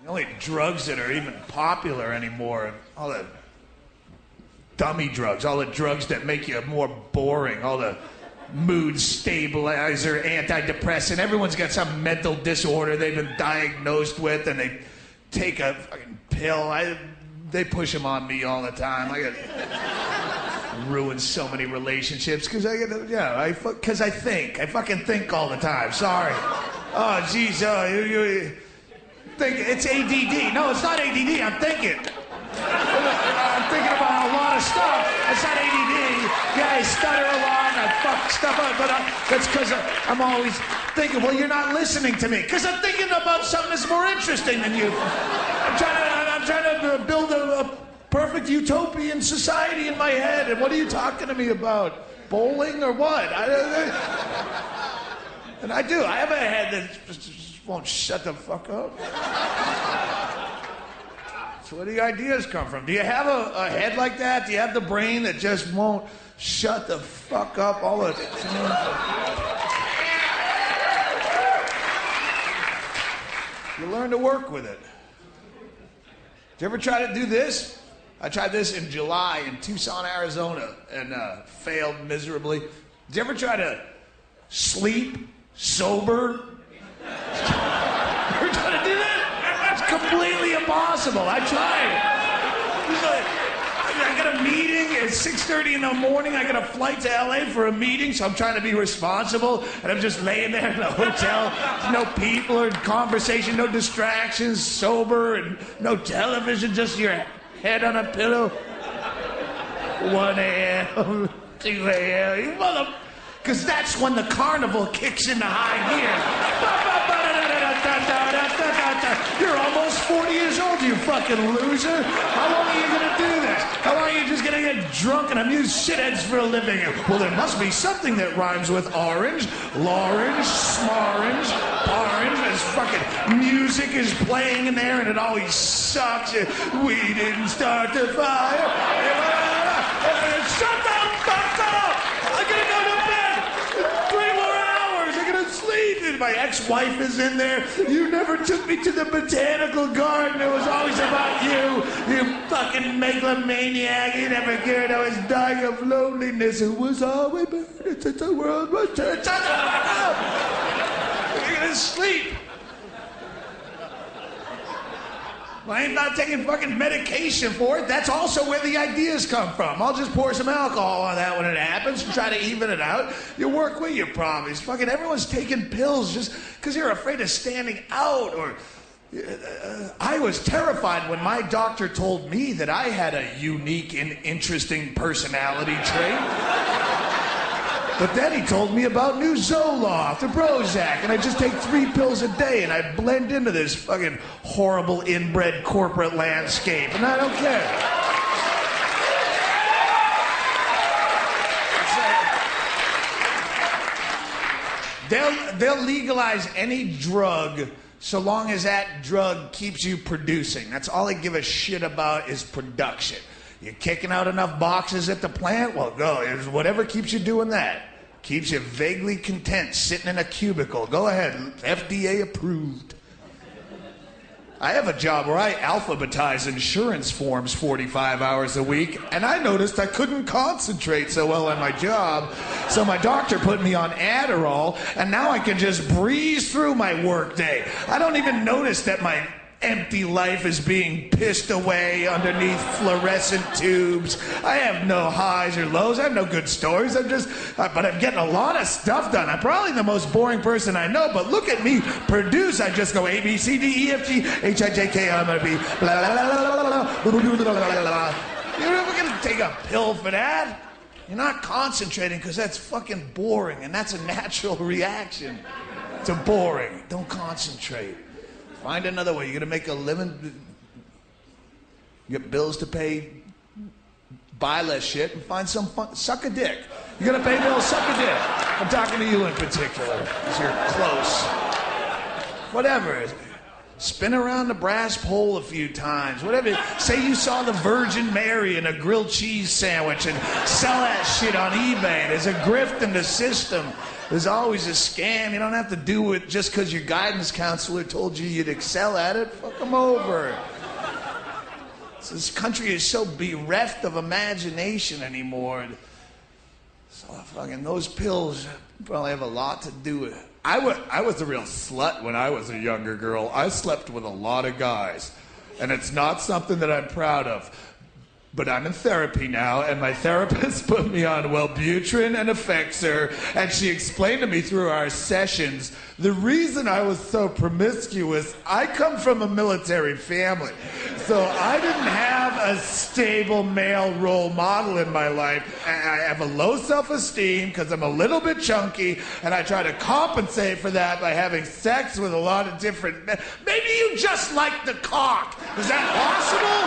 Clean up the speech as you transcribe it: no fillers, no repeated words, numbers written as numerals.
The only drugs that are even popular anymore, all the dummy drugs, all the drugs that make you more boring, all the mood stabilizer, antidepressant. Everyone's got some mental disorder they've been diagnosed with, and they take a fucking pill. They push them on me all the time. I got ruin so many relationships because I think. I fucking think all the time. Sorry. Oh, jeez. You think it's ADD? No, it's not ADD. I'm thinking. I'm thinking about a lot of stuff. It's not ADD. Yeah, I stutter a lot. I fuck stuff up, but that's because I'm always thinking. Well, you're not listening to me because I'm thinking about something that's more interesting than you. I'm trying to build a perfect utopian society in my head. And what are you talking to me about? Bowling or what? And I do. I have a head that just won't shut the fuck up. That's where the ideas come from. Do you have a head like that? Do you have the brain that just won't shut the fuck up all the time? You learn to work with it. Did you ever try to do this? I tried this in July in Tucson, Arizona, and failed miserably. Did you ever try to sleep sober? Ever try to do that? It's completely impossible. I tried. I got a meeting at 6:30 in the morning. I got a flight to LA for a meeting, so I'm trying to be responsible, and I'm just laying there in a hotel. No people or conversation, no distractions, sober, and no television, just your head on a pillow. 1 a.m., 2 a.m., you mother... Because that's when the carnival kicks into high gear. You're almost 40 years old, you fucking loser. How long are you going to do this? How long are you just going to get drunk and amuse shitheads for a living? Well, there must be something that rhymes with orange, lorange, smarange, orange. This fucking music is playing in there and it always sucks. We didn't start the fire. Shut the fuck up! I'm going to go to bed. 3 more hours. I'm going to sleep. And my ex-wife is in there. You never took me to the botanical garden. It was always about you. You fucking megalomaniac. You never cared. I was dying of loneliness. It was always better since the world was turned. Shut the fuck up! You're going to sleep. Well, I ain't not taking fucking medication for it. That's also where the ideas come from. I'll just pour some alcohol on that when it happens and try to even it out. You work with your problems. Fucking everyone's taking pills just because you're afraid of standing out. Or I was terrified when my doctor told me that I had a unique and interesting personality trait. But then he told me about new Zoloft, the Prozac, and I just take 3 pills a day and I blend into this fucking horrible inbred corporate landscape, and I don't care. They'll legalize any drug so long as that drug keeps you producing. That's all they give a shit about is production. You're kicking out enough boxes at the plant? Well, go. Whatever keeps you doing that. Keeps you vaguely content sitting in a cubicle. Go ahead. FDA approved. I have a job where I alphabetize insurance forms 45 hours a week, and I noticed I couldn't concentrate so well on my job, so my doctor put me on Adderall, and now I can just breeze through my workday. I don't even notice that my empty life is being pissed away underneath fluorescent tubes. I have no highs or lows. I have no good stories. But I'm getting a lot of stuff done. I'm probably the most boring person I know, but look at me produce. I just go A, B, C, D, E, F, G, H, I, J, K, L, M, N, O, P, blah, blah, blah, blah, blah, blah, blah. You're never going to take a pill for that. You're not concentrating because that's fucking boring, and that's a natural reaction to boring. Don't concentrate. Find another way. You're going to make a living, you get bills to pay, buy less shit, and find some fun. Suck a dick. You're going to pay bills, suck a dick. I'm talking to you in particular, because you're close. Whatever. Spin around the brass pole a few times. Whatever. Say you saw the Virgin Mary in a grilled cheese sandwich and sell that shit on eBay. There's a grift in the system. There's always a scam. You don't have to do it just because your guidance counselor told you you'd excel at it. Fuck them over. This country is so bereft of imagination anymore. So fucking those pills probably have a lot to do with it. I was a real slut when I was a younger girl. I slept with a lot of guys. And it's not something that I'm proud of. But I'm in therapy now, and my therapist put me on Wellbutrin and Effexor, and she explained to me through our sessions the reason I was so promiscuous. I come from a military family, so I didn't have a stable male role model in my life. I have a low self-esteem because I'm a little bit chunky, and I try to compensate for that by having sex with a lot of different men. Maybe you just like the cock. Is that possible?